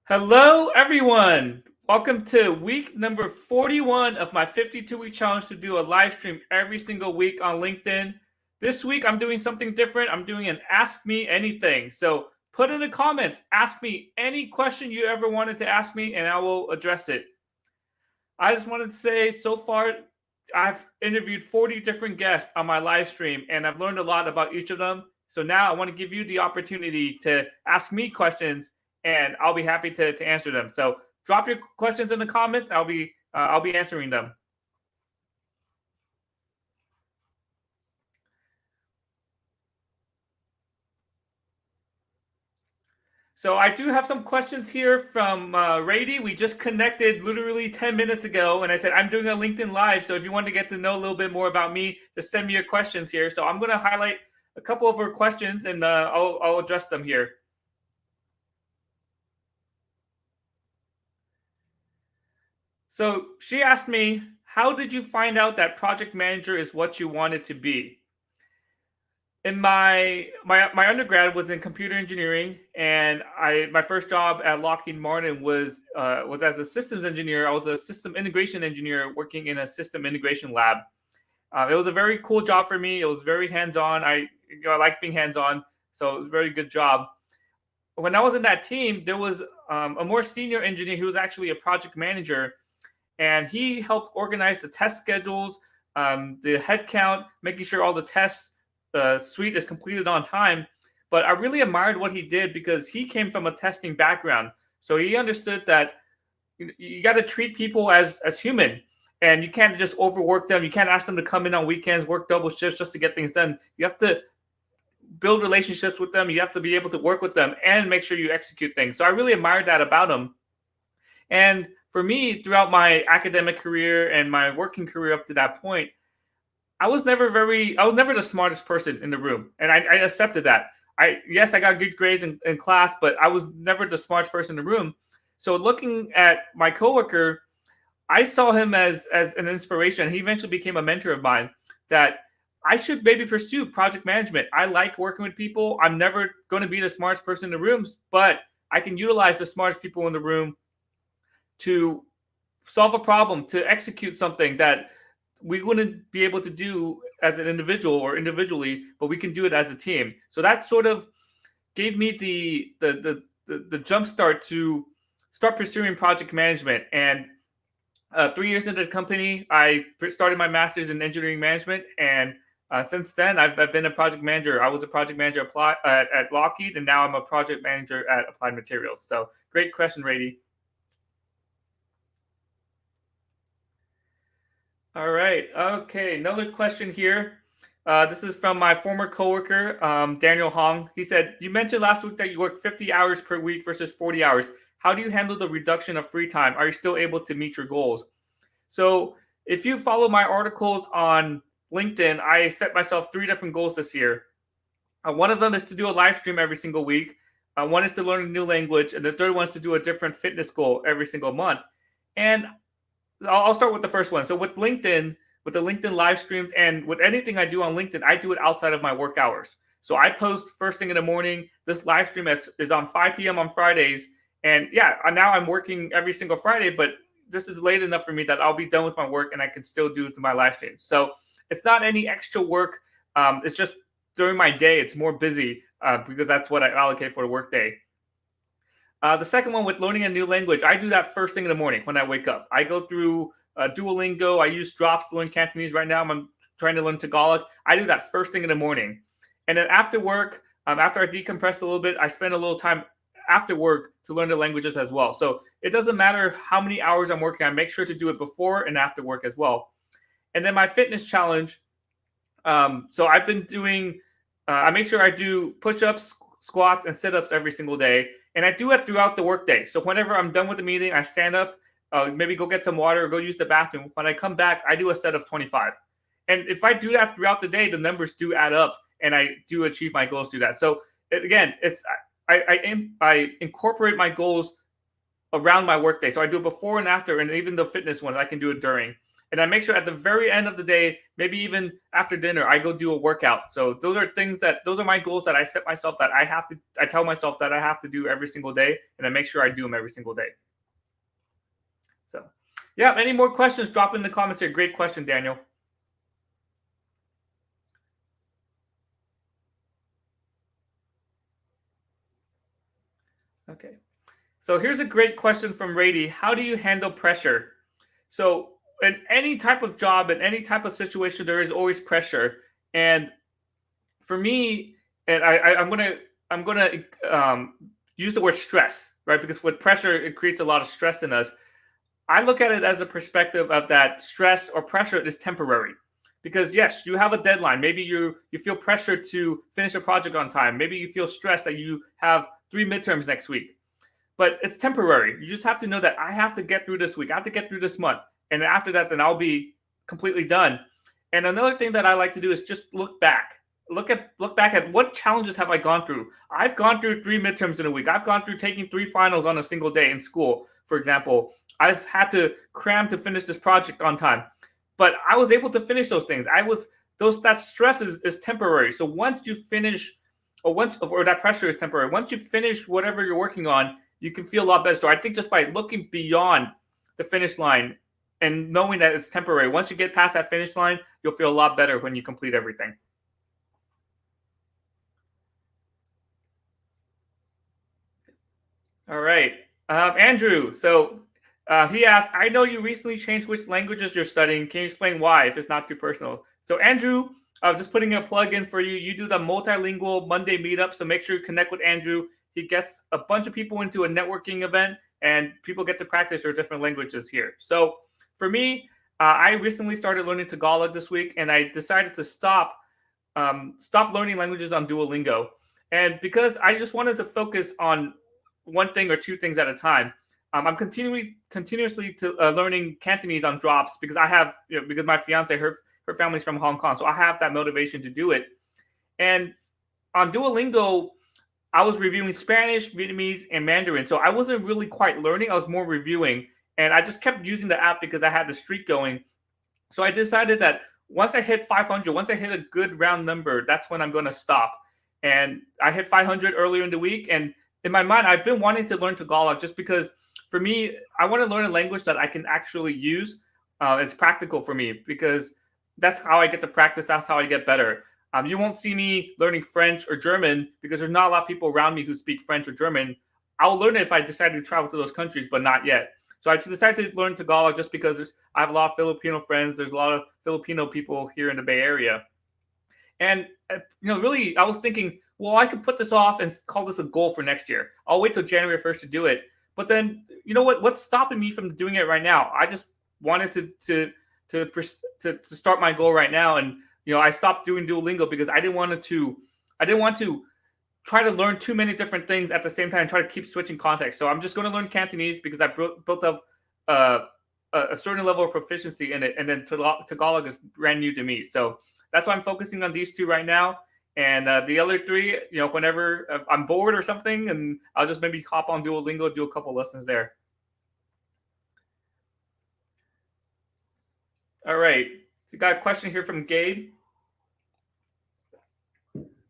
Hello, everyone. Welcome to week number 41 of my 52-week challenge to do a live stream every single week on LinkedIn. This week, I'm doing something different. I'm doing an Ask Me Anything. So put in the comments, ask me any question you ever wanted to ask me, and I will address it. I just wanted to say so far, I've interviewed 40 different guests on my live stream, and I've learned a lot about each of them. So now I want to give you the opportunity to ask me questions, and I'll be happy to answer them. So drop your questions in the comments. I'll be answering them. So I do have some questions here from Rady. We just connected literally 10 minutes ago, and I said I'm doing a LinkedIn Live. So if you want to get to know a little bit more about me, just send me your questions here. So I'm going to highlight a couple of her questions, and I'll address them here. So she asked me, "How did you find out that project manager is what you wanted to be?" In my undergrad was in computer engineering, and my first job at Lockheed Martin was as a systems engineer. I was a system integration engineer working in a system integration lab. It was a very cool job for me. It was very hands on. I like being hands on, so it was a very good job. When I was in that team, there was a more senior engineer who was actually a project manager, and he helped organize the test schedules, the headcount, making sure all the tests suite is completed on time. But I really admired what he did because he came from a testing background, so he understood that you got to treat people as human, and you can't just overwork them. You can't ask them to come in on weekends, work double shifts just to get things done. You have to build relationships with them. You have to be able to work with them and make sure you execute things. So I really admired that about him. And for me, throughout my academic career and my working career up to that point, I was never the smartest person in the room, and I accepted that. Yes, I got good grades in class, but I was never the smartest person in the room. So looking at my coworker, I saw him as an inspiration. He eventually became a mentor of mine. That I should maybe pursue project management. I like working with people. I'm never going to be the smartest person in the rooms, but I can utilize the smartest people in the room to solve a problem, to execute something that we wouldn't be able to do as an individual or individually, but we can do it as a team. So that sort of gave me the jump start to start pursuing project management. And 3 years into the company, I started my master's in engineering management, and since then, I've been a project manager. I was a project manager at Lockheed, and now I'm a project manager at Applied Materials. So great question, Rady. All right. Okay. Another question here. This is from my former coworker, Daniel Hong. He said, "You mentioned last week that you work 50 hours per week versus 40 hours. How do you handle the reduction of free time? Are you still able to meet your goals?" So, if you follow my articles on LinkedIn, I set myself three different goals this year. One of them is to do a live stream every single week. One is to learn a new language, and the third one is to do a different fitness goal every single month. And I'll start with the first one. So with the LinkedIn live streams, and with anything I do on LinkedIn, I do it outside of my work hours. So I post first thing in the morning. This live stream is on 5 p.m. on Fridays, and yeah, now I'm working every single Friday, but this is late enough for me that I'll be done with my work and I can still do my live stream. So it's not any extra work. It's just during my day, it's more busy because that's what I allocate for the workday. The second one with learning a new language, I do that first thing in the morning when I wake up. I go through Duolingo. I use Drops to learn Cantonese. Right now, I'm trying to learn Tagalog. I do that first thing in the morning. And then after work, after I decompress a little bit, I spend a little time after work to learn the languages as well. So it doesn't matter how many hours I'm working. I make sure to do it before and after work as well. And then my fitness challenge. So I've been doing, I make sure I do push ups, squats, and sit ups every single day. And I do it throughout the workday. So whenever I'm done with the meeting, I stand up, maybe go get some water, or go use the bathroom. When I come back, I do a set of 25. And if I do that throughout the day, the numbers do add up, and I do achieve my goals through that. So again, I incorporate my goals around my workday. So I do it before and after, and even the fitness ones, I can do it during. And I make sure at the very end of the day, maybe even after dinner, I go do a workout. So those are my goals that I set myself, that I tell myself that I have to do every single day, and I make sure I do them every single day. So yeah, any more questions, drop in the comments here. Great question, Daniel. Okay. So here's a great question from Rady. How do you handle pressure? So in any type of job, in any type of situation, there is always pressure. And for me, and I'm gonna use the word stress, right? Because with pressure, it creates a lot of stress in us. I look at it as a perspective of that stress or pressure is temporary. Because yes, you have a deadline. Maybe you feel pressure to finish a project on time. Maybe you feel stressed that you have 3 midterms next week. But it's temporary. You just have to know that I have to get through this week. I have to get through this month. And after that, then I'll be completely done. And another thing that I like to do is just look back. Look back at what challenges have I gone through. I've gone through 3 midterms in a week. I've gone through taking 3 finals on a single day in school, for example. I've had to cram to finish this project on time. But I was able to finish those things. That stress is temporary. So once you finish, or that pressure is temporary. Once you finish whatever you're working on, you can feel a lot better. So I think just by looking beyond the finish line and knowing that it's temporary, once you get past that finish line, you'll feel a lot better when you complete everything. All right. Andrew, so he asked, I know you recently changed which languages you're studying. Can you explain why, if it's not too personal? So Andrew, just putting a plug in for you. You do the multilingual Monday meetup, so make sure you connect with Andrew. He gets a bunch of people into a networking event, and people get to practice their different languages here. So for me, I recently started learning Tagalog this week, and I decided to stop learning languages on Duolingo. And because I just wanted to focus on one thing or two things at a time, I'm continuously learning Cantonese on drops because I have, because my fiance, her family's from Hong Kong, so I have that motivation to do it. And on Duolingo, I was reviewing Spanish, Vietnamese, and Mandarin. So I wasn't really quite learning. I was more reviewing. And I just kept using the app because I had the streak going. So I decided that once I hit 500, once I hit a good round number, that's when I'm going to stop. And I hit 500 earlier in the week. And in my mind, I've been wanting to learn Tagalog just because for me, I want to learn a language that I can actually use. It's practical for me because that's how I get to practice. That's how I get better. You won't see me learning French or German because there's not a lot of people around me who speak French or German. I'll learn it if I decide to travel to those countries, but not yet. So I decided to learn Tagalog just because I have a lot of Filipino friends. There's a lot of Filipino people here in the Bay Area. And, really, I was thinking, well, I could put this off and call this a goal for next year. I'll wait till January 1st to do it. But then, you know what? What's stopping me from doing it right now? I just wanted to start my goal right now. And, I stopped doing Duolingo because I didn't want to try to learn too many different things at the same time and try to keep switching context. So I'm just going to learn Cantonese because I built up a certain level of proficiency in it. And then Tagalog is brand new to me. So that's why I'm focusing on these two right now. And the other three, whenever I'm bored or something, and I'll just maybe hop on Duolingo, do a couple lessons there. All right. So we got a question here from Gabe.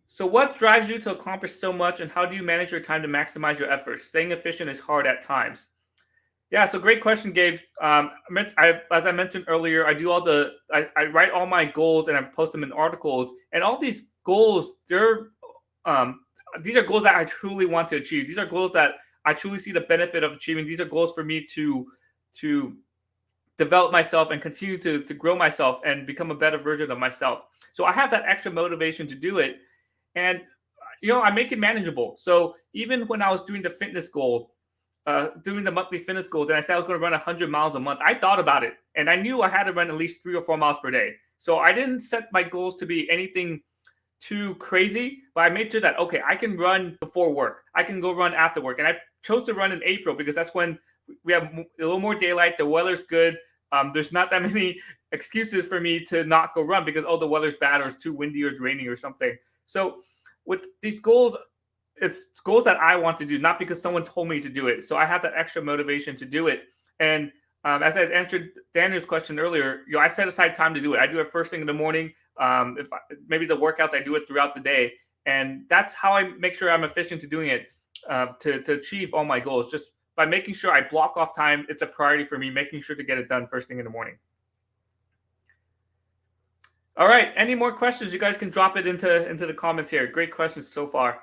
So what drives you to accomplish so much, and how do you manage your time to maximize your efforts? Staying efficient is hard at times. Yeah, so great question, Gabe. As I mentioned earlier, I write all my goals and I post them in articles. And all these goals, these are goals that I truly want to achieve. These are goals that I truly see the benefit of achieving. These are goals for me to develop myself and continue to grow myself and become a better version of myself. So I have that extra motivation to do it. And, I make it manageable. So even when I was doing the fitness goal, doing the monthly fitness goals, and I said I was going to run 100 miles a month, I thought about it. And I knew I had to run at least 3 or 4 miles per day. So I didn't set my goals to be anything too crazy, but I made sure that, okay, I can run before work. I can go run after work. And I chose to run in April because that's when we have a little more daylight. The weather's good. There's not that many excuses for me to not go run because, the weather's bad or it's too windy or it's raining or something. So with these goals, it's goals that I want to do, not because someone told me to do it. So I have that extra motivation to do it. And as I answered Daniel's question earlier, I set aside time to do it. I do it first thing in the morning. Maybe the workouts, I do it throughout the day, and that's how I make sure I'm efficient to doing it to achieve all my goals. Just by making sure I block off time, it's a priority for me. Making sure to get it done first thing in the morning. All right. Any more questions? You guys can drop it into the comments here. Great questions so far.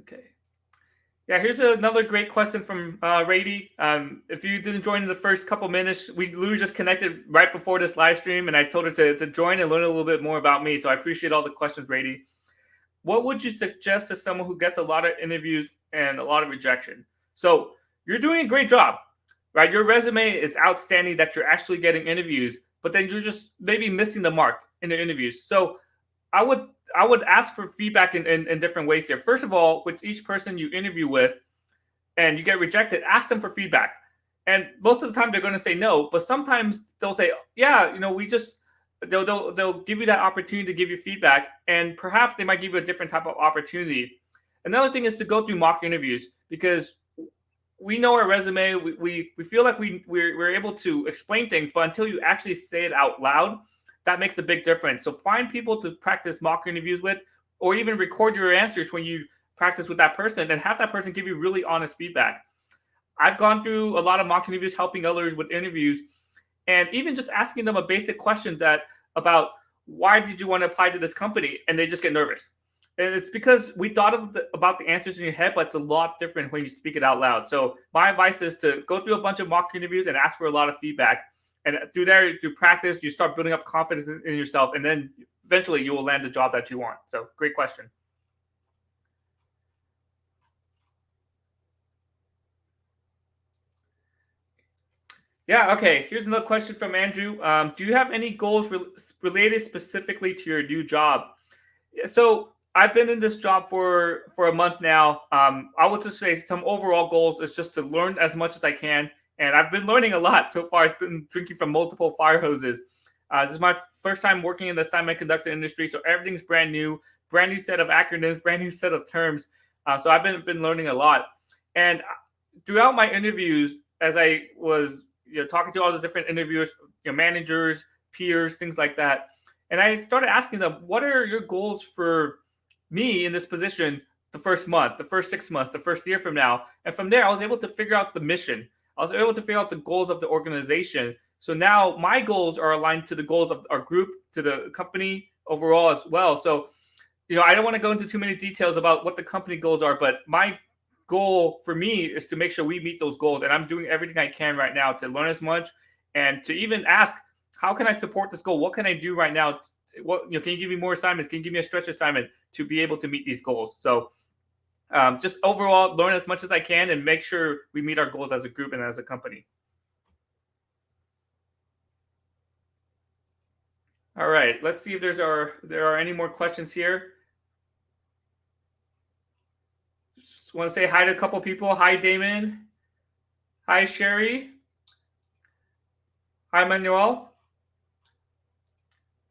Okay. Yeah, here's another great question from Rady. If you didn't join in the first couple minutes, we literally just connected right before this live stream, and I told her to join and learn a little bit more about me. So I appreciate all the questions, Rady. What would you suggest to someone who gets a lot of interviews and a lot of rejection? So you're doing a great job, right? Your resume is outstanding that you're actually getting interviews, but then you're just maybe missing the mark in the interviews. So I would ask for feedback in different ways here. First of all, with each person you interview with and you get rejected, ask them for feedback. And most of the time they're going to say no, but sometimes they'll say, yeah, they'll give you that opportunity to give you feedback, and perhaps they might give you a different type of opportunity. Another thing is to go through mock interviews, because we know our resume, we feel like we're able to explain things, but until you actually say it out loud, that makes a big difference. So find people to practice mock interviews with, or even record your answers when you practice with that person, and have that person give you really honest feedback. I've gone through a lot of mock interviews helping others with interviews, and even just asking them a basic question about why did you want to apply to this company, and they just get nervous. And it's because we thought about the answers in your head, but it's a lot different when you speak it out loud. So my advice is to go through a bunch of mock interviews and ask for a lot of feedback. And through practice, you start building up confidence in yourself, and then eventually you will land the job that you want. So great question. Yeah, okay. Here's another question from Andrew. Do you have any goals related specifically to your new job? So I've been in this job for a month now. I would just say some overall goals is just to learn as much as I can. And I've been learning a lot so far. I've been drinking from multiple fire hoses. This is my first time working in the semiconductor industry, so everything's brand new set of acronyms, brand new set of terms. So I've been learning a lot. And throughout my interviews, as I was talking to all the different interviewers, managers, peers, things like that, and I started asking them, what are your goals for me in this position the first month, the first 6 months, the first year from now? And from there, I was able to figure out the mission. I was able to figure out the goals of the organization. So now my goals are aligned to the goals of our group, to the company overall as well. So, I don't want to go into too many details about what the company goals are, but my goal for me is to make sure we meet those goals. And I'm doing everything I can right now to learn as much, and to even ask, how can I support this goal? What can I do right now? Can you give me more assignments? Can you give me a stretch assignment to be able to meet these goals? So just overall, learn as much as I can and make sure we meet our goals as a group and as a company. All right, let's see if there are any more questions here. Just want to say hi to a couple people. Hi, Damon. Hi, Sherry. Hi, Manuel.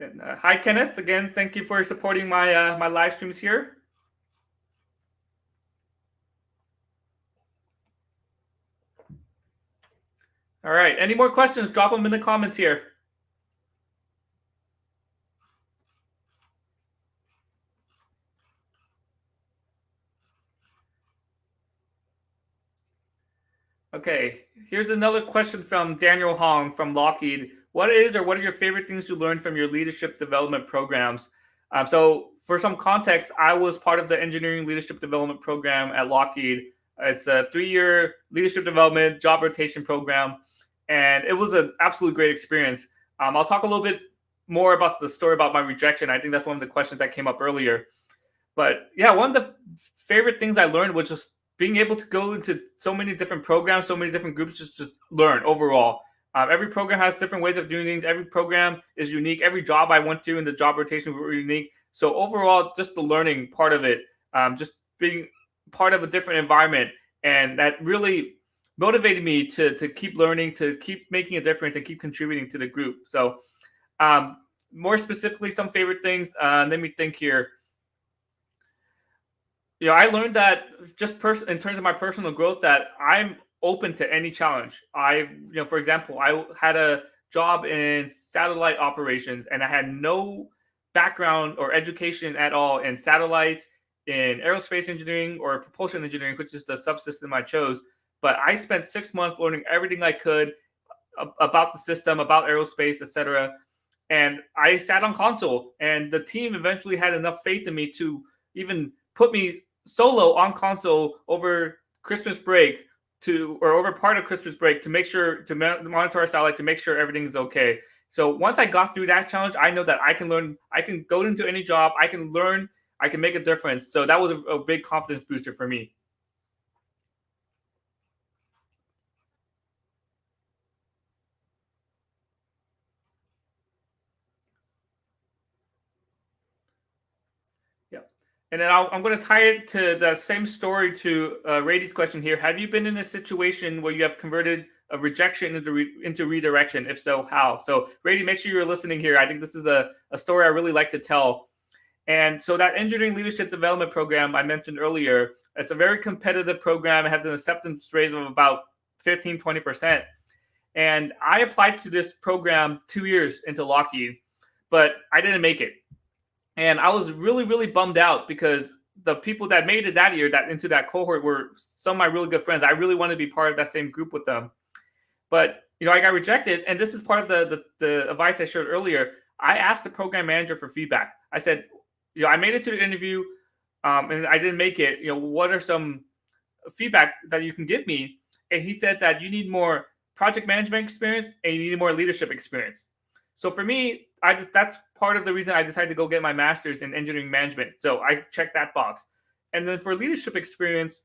And, hi, Kenneth. Again, thank you for supporting my my live streams here. All right. Any more questions? Drop them in the comments here. Okay. Here's another question from Daniel Hong from Lockheed. What are your favorite things you learned from your leadership development programs? So for some context, I was part of the engineering leadership development program at Lockheed. It's a 3-year leadership development job rotation program, and it was an absolute great experience. I'll talk a little bit more about the story about my rejection. I think that's one of the questions that came up earlier. But yeah, one of the favorite things I learned was just being able to go into so many different programs, so many different groups, just learn overall. Every program has different ways of doing things. Every program is unique. Every job I went to in the job rotation were unique. So overall, just the learning part of it, just being part of a different environment, and that really motivated me to keep learning, to keep making a difference, and keep contributing to the group. So more specifically, some favorite things. Let me think here. I learned that in terms of my personal growth, that I'm open to any challenge. For example, I had a job in satellite operations, and I had no background or education at all in satellites, in aerospace engineering, or propulsion engineering, which is the subsystem I chose. But I spent 6 months learning everything I could about the system, about aerospace, etc. And I sat on console, and the team eventually had enough faith in me to even put me solo on console over Christmas break or over part of Christmas break to make sure to monitor our satellite to make sure everything is okay. So once I got through that challenge, I know that I can learn. I can go into any job. I can learn. I can make a difference. So that was a big confidence booster for me. Yeah. And then I'm going to tie it to that same story to Rady's question here. Have you been in a situation where you have converted a rejection into redirection? If so, how? So, Rady, make sure you're listening here. I think this is a story I really like to tell. And so that engineering leadership development program I mentioned earlier, it's a very competitive program. It has an acceptance rate of about 15, 20%. And I applied to this program 2 years into Lockheed, but I didn't make it. And I was really, really bummed out because the people that made it that year, that into that cohort, were some of my really good friends. I really wanted to be part of that same group with them. But I got rejected, and this is part of the advice I shared earlier. I asked the program manager for feedback. I said, I made it to the interview, and I didn't make it. What are some feedback that you can give me? And he said that you need more project management experience and you need more leadership experience. So for me, that's part of the reason I decided to go get my master's in engineering management. So I checked that box. And then for leadership experience,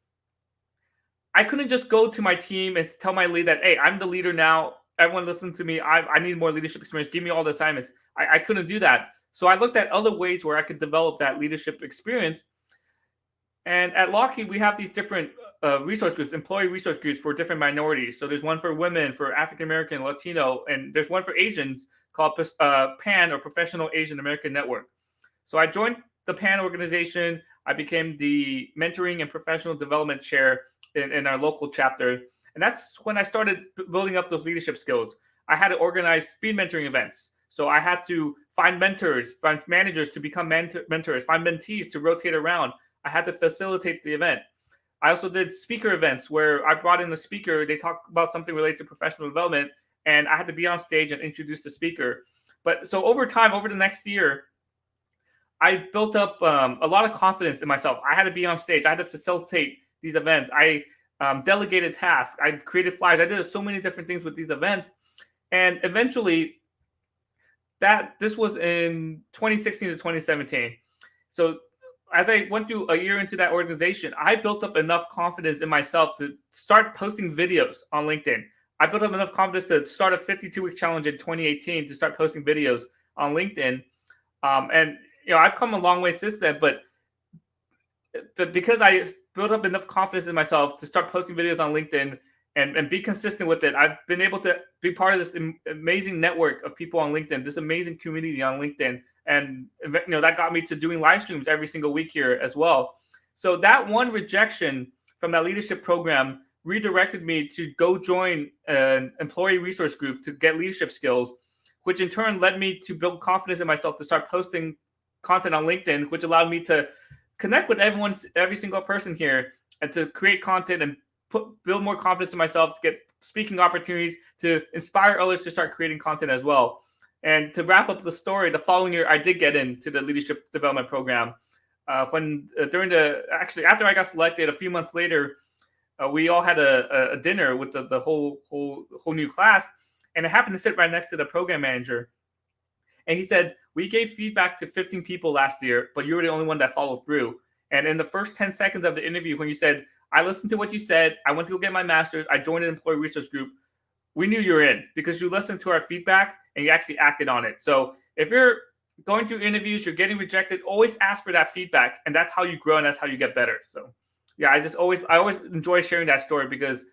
I couldn't just go to my team and tell my lead that, hey, I'm the leader now. Everyone listen to me. I need more leadership experience. Give me all the assignments. I couldn't do that. So I looked at other ways where I could develop that leadership experience. And at Lockheed, we have these different resource groups, employee resource groups for different minorities. So there's one for women, for African American, Latino, and there's one for Asians called PAN, or Professional Asian American Network. So I joined the PAN organization. I became the mentoring and professional development chair in our local chapter. And that's when I started building up those leadership skills. I had to organize speed mentoring events. So I had to find mentors, find managers to become mentors, find mentees to rotate around. I had to facilitate the event. I also did speaker events where I brought in the speaker. They talk about something related to professional development, and I had to be on stage and introduce the speaker. But so over time, over the next year, I built up a lot of confidence in myself. I had to be on stage. I had to facilitate these events. I delegated tasks. I created flyers. I did so many different things with these events. And eventually, this was in 2016 to 2017. So as I went through a year into that organization, I built up enough confidence in myself to start posting videos on LinkedIn. I built up enough confidence to start a 52-week challenge in 2018 to start posting videos on LinkedIn. And I've come a long way since then, but because I built up enough confidence in myself to start posting videos on LinkedIn and be consistent with it, I've been able to be part of this amazing network of people on LinkedIn, this amazing community on LinkedIn. And that got me to doing live streams every single week here as well. So that one rejection from that leadership program redirected me to go join an employee resource group to get leadership skills, which in turn led me to build confidence in myself to start posting content on LinkedIn, which allowed me to connect with every single person here, and to create content and build more confidence in myself, to get speaking opportunities, to inspire others to start creating content as well. And to wrap up the story, the following year, I did get into the leadership development program. After I got selected, a few months later, we all had a dinner with the whole new class, and it happened to sit right next to the program manager. And he said, we gave feedback to 15 people last year, but you were the only one that followed through. And in the first 10 seconds of the interview, when you said, I listened to what you said, I went to go get my master's, I joined an employee resource group, we knew you were in because you listened to our feedback and you actually acted on it. So if you're going through interviews, you're getting rejected, always ask for that feedback. And that's how you grow and that's how you get better. So yeah, I always enjoy sharing that story because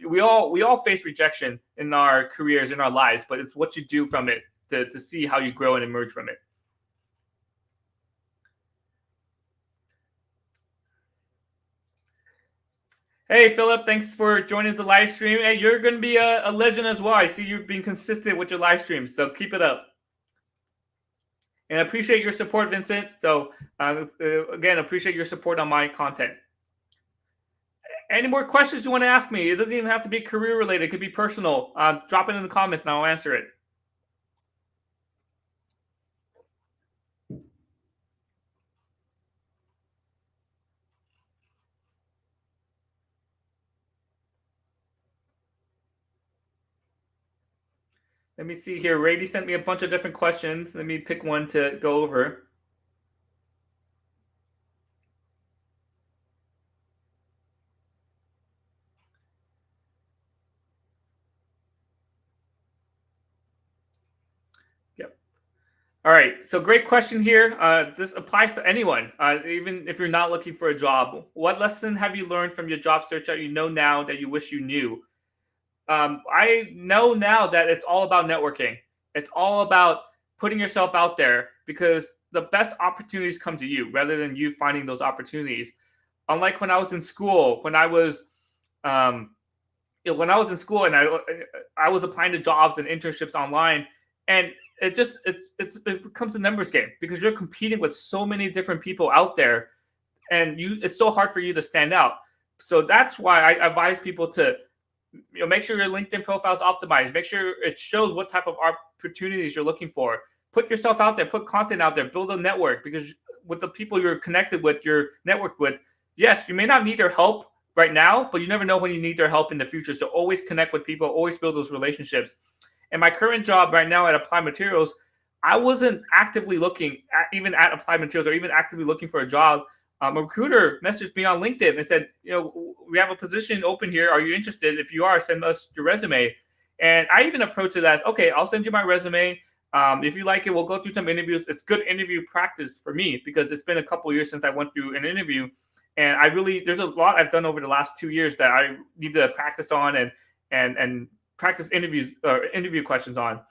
we all face rejection in our careers, in our lives, but it's what you do from it to see how you grow and emerge from it. Hey, Philip, thanks for joining the live stream. Hey, you're going to be a legend as well. I see you're being consistent with your live streams, so keep it up. And I appreciate your support, Vincent. So, again, appreciate your support on my content. Any more questions you want to ask me? It doesn't even have to be career related. It could be personal. Drop it in the comments and I'll answer it. Let me see here. Rady sent me a bunch of different questions. Let me pick one to go over. Yep. All right. So great question here. This applies to anyone, even if you're not looking for a job. What lesson have you learned from your job search that you know now that you wish you knew? I know now that it's all about networking. It's all about putting yourself out there because the best opportunities come to you rather than you finding those opportunities. Unlike when I was in school, when I was in school and I was applying to jobs and internships online, and it becomes a numbers game because you're competing with so many different people out there, and it's so hard for you to stand out. So that's why I advise people to make sure your LinkedIn profile is optimized. Make sure it shows what type of opportunities you're looking for. Put yourself out there, put content out there, build a network because with the people you're connected with, you're networked with, yes, you may not need their help right now, but you never know when you need their help in the future. So always connect with people, always build those relationships. And my current job right now at Applied Materials, I wasn't actively looking even at Applied Materials or even actively looking for a job. A recruiter messaged me on LinkedIn and said, we have a position open here. Are you interested? If you are, send us your resume. And I even approached it as, okay, I'll send you my resume. If you like it, we'll go through some interviews. It's good interview practice for me because it's been a couple of years since I went through an interview. And there's a lot I've done over the last 2 years that I need to practice on and practice interview questions on.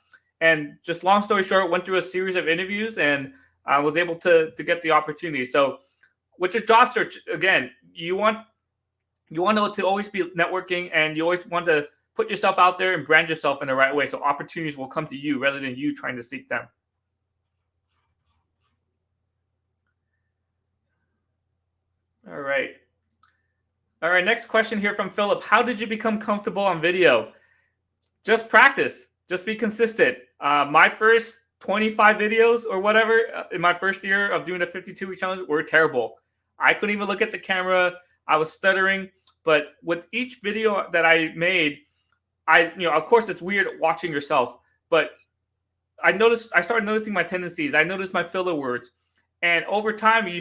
And just long story short, went through a series of interviews and I was able to get the opportunity. So with your job search, again, you want to always be networking and you always want to put yourself out there and brand yourself in the right way. So opportunities will come to you rather than you trying to seek them. All right. Next question here from Philip. How did you become comfortable on video? Just practice. Just be consistent. My first 25 videos or whatever in my first year of doing the 52-week challenge were terrible. I couldn't even look at the camera. I was stuttering. But with each video that I made, of course, it's weird watching yourself. But I started noticing my tendencies. I noticed my filler words. And over time, you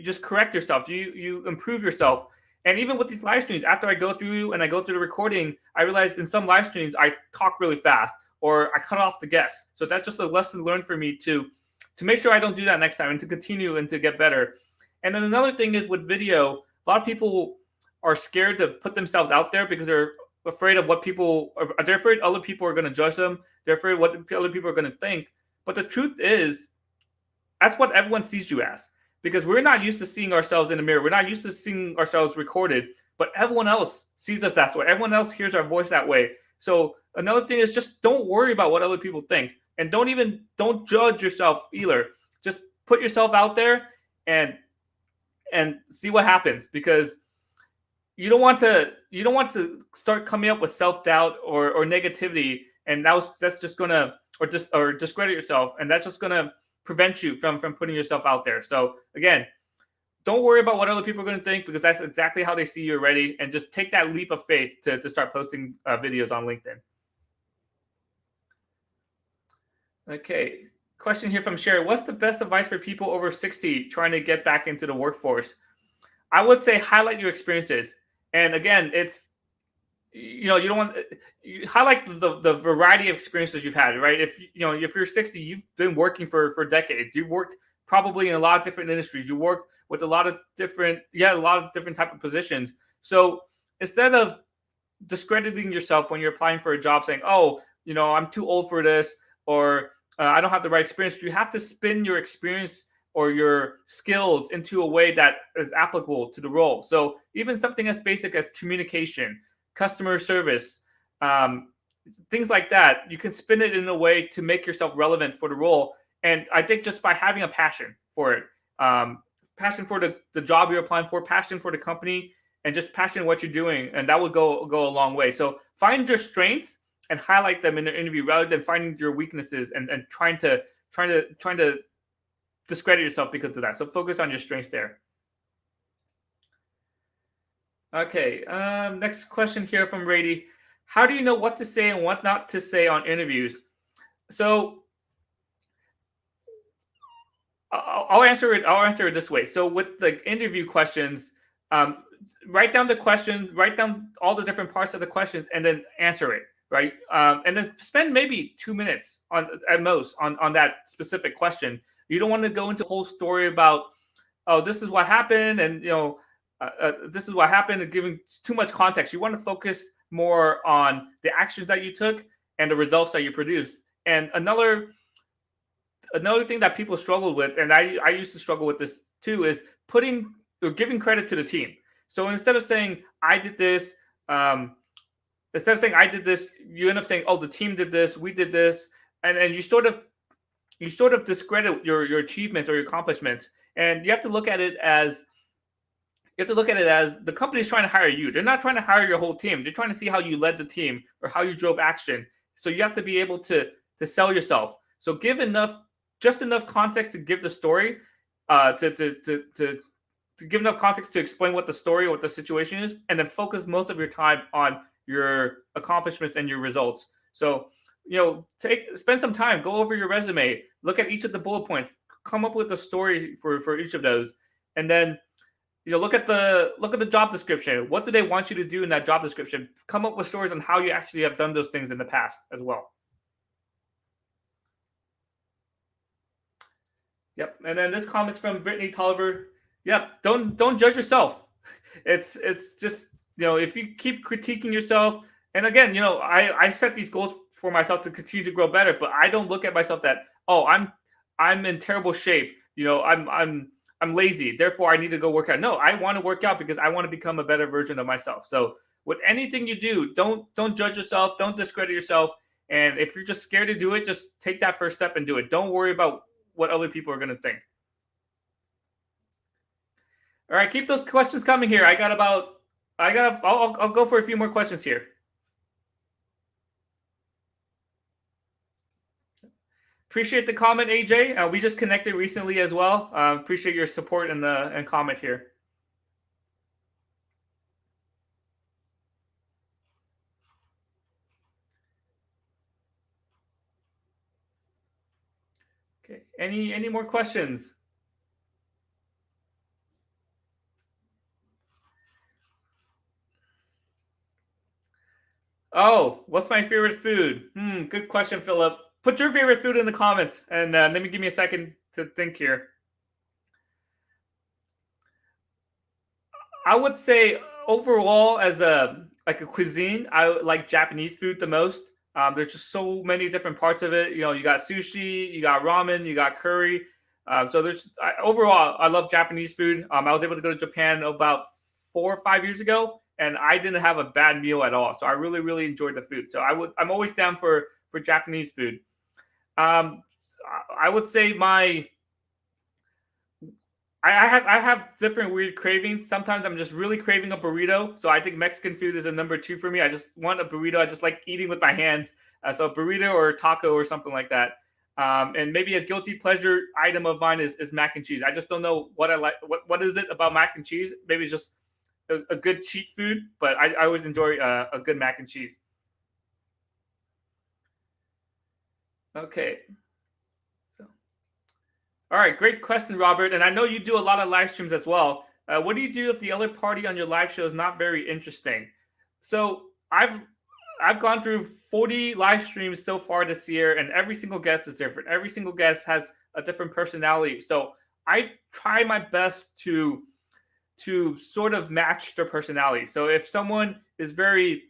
just correct yourself. You improve yourself. And even with these live streams, after I go through the recording, I realized in some live streams, I talk really fast or I cut off the guests. So that's just a lesson learned for me to make sure I don't do that next time and to continue and to get better. And then another thing is with video, a lot of people are scared to put themselves out there because they're afraid of they're afraid other people are going to judge them. They're afraid what other people are going to think. But the truth is, that's what everyone sees you as. Because we're not used to seeing ourselves in the mirror. We're not used to seeing ourselves recorded, but everyone else sees us that way. Everyone else hears our voice that way. So another thing is just don't worry about what other people think. And don't judge yourself either. Just put yourself out there and see what happens, because you don't want to start coming up with self-doubt or negativity, and that's just gonna or discredit yourself, and that's just gonna prevent you from putting yourself out there. So again, don't worry about what other people are going to think, because that's exactly how they see you already, and just take that leap of faith to start posting videos on LinkedIn. Okay, question here from Sherry. What's the best advice for people over 60 trying to get back into the workforce? I would say highlight your experiences. And again, it's, you don't want you highlight the variety of experiences you've had, right? If you're 60, you've been working for decades. You've worked probably in a lot of different industries. You worked with a lot of different type of positions. So instead of discrediting yourself when you're applying for a job, saying, "Oh, I'm too old for this," or I don't have the right experience. You have to spin your experience or your skills into a way that is applicable to the role. So even something as basic as communication, customer service, um, things like that, you can spin it in a way to make yourself relevant for the role. And I think just by having a passion for it, passion for the job you're applying for, passion for the company, and just passion in what you're doing, and that will go a long way. So find your strengths and highlight them in the interview rather than finding your weaknesses and trying to discredit yourself because of that. So focus on your strengths there. Okay. Next question here from Rady. How do you know what to say and what not to say on interviews? So I'll answer it. I'll answer it this way. So with the interview questions, write down the question, write down all the different parts of the questions, and then answer it. Right, and then spend maybe 2 minutes on at most on that specific question. You don't want to go into a whole story about, oh, this is what happened, and this is what happened, and giving too much context. You want to focus more on the actions that you took and the results that you produced. And another thing that people struggle with, and I used to struggle with this too, is putting or giving credit to the team. So instead of saying I did this, instead of saying I did this, you end up saying, oh, the team did this, we did this, and you sort of discredit your achievements or your accomplishments. And you have to look at it as the company is trying to hire you. They're not trying to hire your whole team. They're trying to see how you led the team or how you drove action. So you have to be able to sell yourself. So give just enough context to give the story, to give enough context to explain what the story or what the situation is, and then focus most of your time on your accomplishments and your results. So, spend some time, go over your resume, look at each of the bullet points, come up with a story for each of those, and then look at the job description. What do they want you to do in that job description? Come up with stories on how you actually have done those things in the past as well. Yep. And then this comment's from Brittany Tolliver. Yep. Don't judge yourself. It's just if you keep critiquing yourself, and again, I set these goals for myself to continue to grow better, but I don't look at myself that, oh, I'm in terrible shape. I'm lazy, therefore I need to go work out. No, I want to work out because I want to become a better version of myself. So with anything you do, don't judge yourself, don't discredit yourself. And if you're just scared to do it, just take that first step and do it. Don't worry about what other people are going to think. All right, keep those questions coming here. I'll go for a few more questions here. Appreciate the comment, AJ. We just connected recently as well. Appreciate your support and comment here. Okay. Any more questions? Oh, what's my favorite food? Good question, Philip. Put your favorite food in the comments, and let me give me a second to think here. I would say overall, as a cuisine, I like Japanese food the most. There's just so many different parts of it. You got sushi, you got ramen, you got curry. So overall, I love Japanese food. I was able to go to Japan about 4 or 5 years ago, and I didn't have a bad meal at all. So I really, really enjoyed the food. So I'm always down for Japanese food. I would say I have different weird cravings. Sometimes I'm just really craving a burrito. So I think Mexican food is a number 2 for me. I just want a burrito. I just like eating with my hands. So a burrito or a taco or something like that. And maybe a guilty pleasure item of mine is mac and cheese. I just don't know what I like. What is it about mac and cheese? Maybe it's just a good cheat food, but I always enjoy a good mac and cheese. Okay. So, all right, great question, Robert. And I know you do a lot of live streams as well. What do you do if the other party on your live show is not very interesting? So I've gone through 40 live streams so far this year, and every single guest is different. Every single guest has a different personality. So I try my best to sort of match their personality. So if someone is very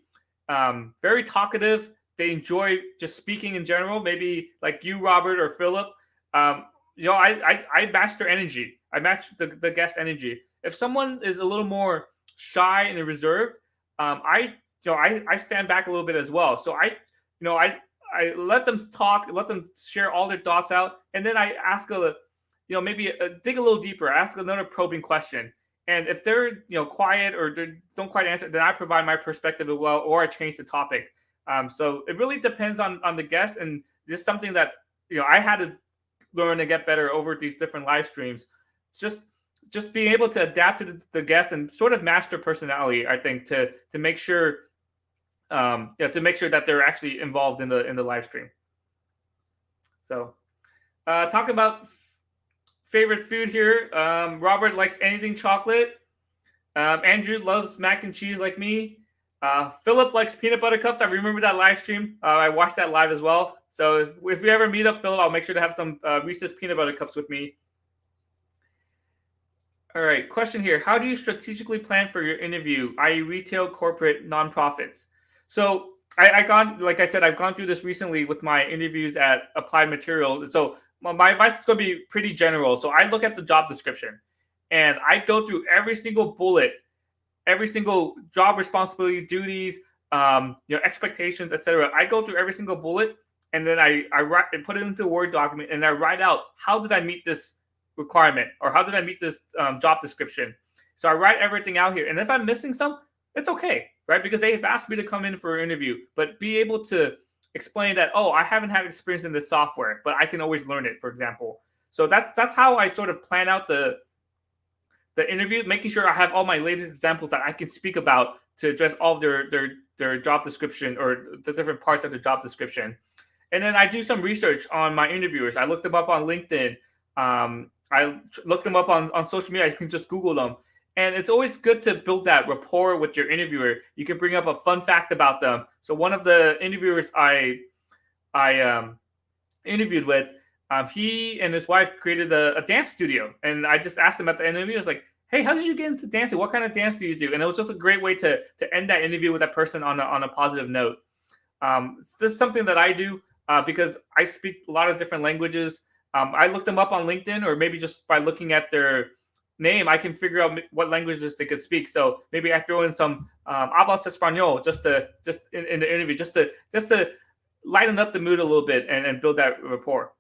talkative, they enjoy just speaking in general, maybe like you, Robert, or Philip, I match their energy. I match the guest energy. If someone is a little more shy and reserved, I stand back a little bit as well. So I let them talk, let them share all their thoughts out, and then I ask maybe dig a little deeper. I ask another probing question, and if they're quiet or they don't quite answer, then I provide my perspective as well, or I change the topic. So it really depends on the guest, and this is something that I had to learn to get better over these different live streams. Just being able to adapt to the guest and sort of match their personality, I think, to make sure to make sure that they're actually involved in the live stream. So talking about favorite food here, Robert likes anything chocolate. Andrew loves mac and cheese like me. Philip likes peanut butter cups. I remember that live stream. I watched that live as well. So if we ever meet up, Philip, I'll make sure to have some Reese's peanut butter cups with me. All right, question here. How do you strategically plan for your interview, i.e. retail, corporate, nonprofits? So I've gone through this recently with my interviews at Applied Materials. So my advice is going to be pretty general. So I look at the job description and I go through every single bullet, every single job responsibility, duties, expectations, etc. I go through every single bullet, and then I write and put it into a Word document, and I write out how did I meet this requirement, or how did I meet this job description. So I write everything out here, and if I'm missing some, it's okay, right? Because they have asked me to come in for an interview, but be able to explain that, I haven't had experience in this software, but I can always learn it, for example. So that's how I sort of plan out the interview, making sure I have all my latest examples that I can speak about to address all of their job description or the different parts of the job description. And then I do some research on my interviewers. I looked them up on LinkedIn. I looked them up on social media. I can just Google them. And it's always good to build that rapport with your interviewer. You can bring up a fun fact about them. So one of the interviewers I interviewed with, he and his wife created a dance studio. And I just asked him at the end of the interview, I was like, hey, how did you get into dancing? What kind of dance do you do? And it was just a great way to end that interview with that person on a positive note. This is something that I do because I speak a lot of different languages. I looked them up on LinkedIn, or maybe just by looking at their name, I can figure out what languages they could speak. So maybe I throw in some hablas español just in the interview, just to lighten up the mood a little bit and build that rapport.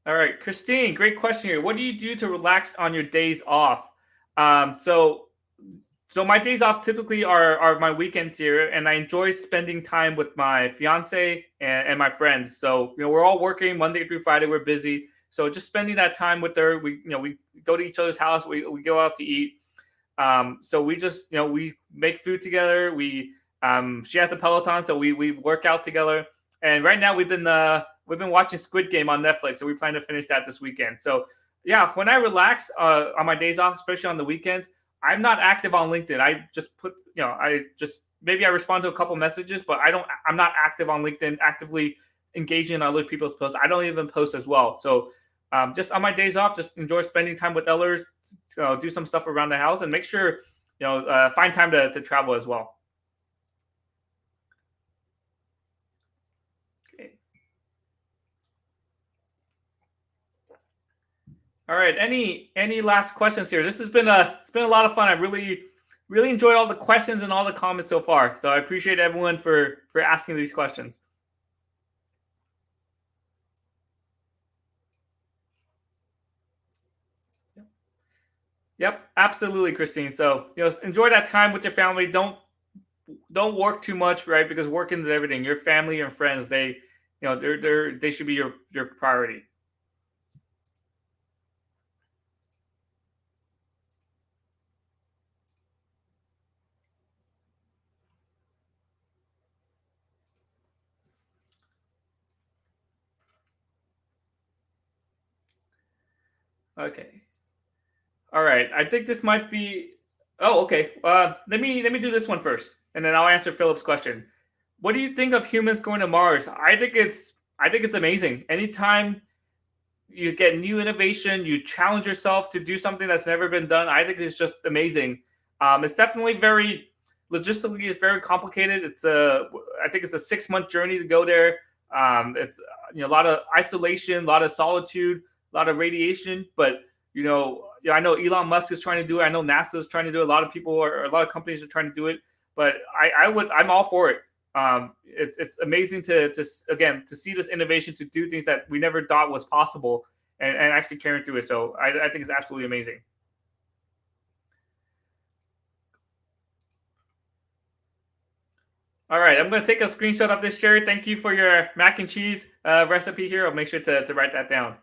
All right, Christine, great question here. What do you do to relax on your days off? So my days off typically are my weekends here, and I enjoy spending time with my fiance and my friends. So we're all working Monday through Friday. We're busy, so just spending that time with her. We go to each other's house. We go out to eat. So we just we make food together. She has the Peloton, so we work out together. And right now we've been watching Squid Game on Netflix, so we plan to finish that this weekend. So yeah, when I relax on my days off, especially on the weekends, I'm not active on LinkedIn. I just maybe I respond to a couple messages, but I'm not active on LinkedIn, actively engaging in other people's posts. I don't even post as well. So just on my days off, just enjoy spending time with others, do some stuff around the house, and make sure find time to travel as well. All right. Any last questions here? This has been it's been a lot of fun. I really enjoyed all the questions and all the comments so far. So I appreciate everyone for asking these questions. Yep, absolutely, Christine. So enjoy that time with your family. Don't work too much, right? Because working is everything. Your family and friends, they should be your priority. Okay. All right. I think this might be. Oh, okay. Let me do this one first, and then I'll answer Philip's question. What do you think of humans going to Mars? I think it's amazing. Anytime you get new innovation, you challenge yourself to do something that's never been done. I think it's just amazing. It's definitely very logistically it's very complicated. I think it's a 6-month journey to go there. It's a lot of isolation, a lot of solitude, a lot of radiation. But I know Elon Musk is trying to do it. I know NASA is trying to do it. A lot of people or a lot of companies are trying to do it. But I'm all for it. It's amazing to see this innovation, to do things that we never thought was possible, and actually carrying through it. So I think it's absolutely amazing. All right, I'm going to take a screenshot of this, Sherry. Thank you for your mac and cheese recipe here. I'll make sure to write that down.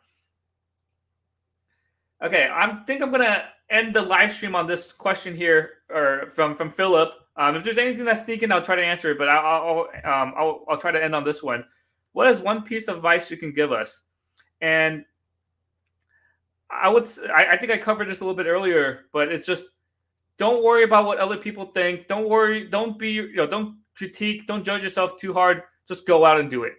Okay, I think I'm going to end the live stream on this question here, or from Philip. If there's anything that's sneaking, I'll try to answer it, but I'll try to end on this one. What is one piece of advice you can give us? And I think I covered this a little bit earlier, but it's just, don't worry about what other people think. Don't worry. Don't critique. Don't judge yourself too hard. Just go out and do it,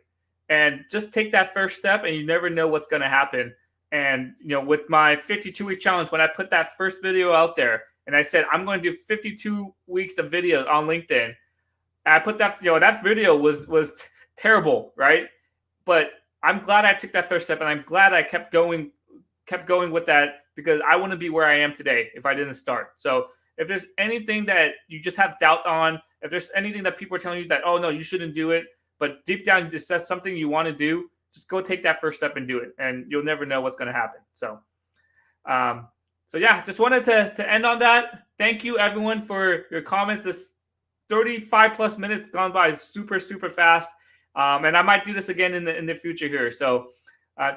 and just take that first step. And you never know what's going to happen. And with my 52-week challenge, when I put that first video out there, and I said I'm going to do 52 weeks of videos on LinkedIn, I put that that video was terrible, right? But I'm glad I took that first step, and I'm glad I kept going with that, because I wouldn't be where I am today if I didn't start. So if there's anything that you just have doubt on, if there's anything that people are telling you that, oh no, you shouldn't do it, but deep down that's something you want to do, just go take that first step and do it, and you'll never know what's going to happen. So, yeah, just wanted to end on that. Thank you everyone for your comments. This 35 plus minutes gone by super, super fast. And I might do this again in the future here. So,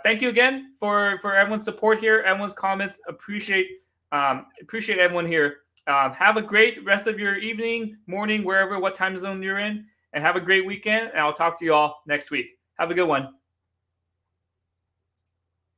thank you again for everyone's support here, everyone's comments. Appreciate everyone here. Have a great rest of your evening, morning, what time zone you're in, and have a great weekend. And I'll talk to you all next week. Have a good one.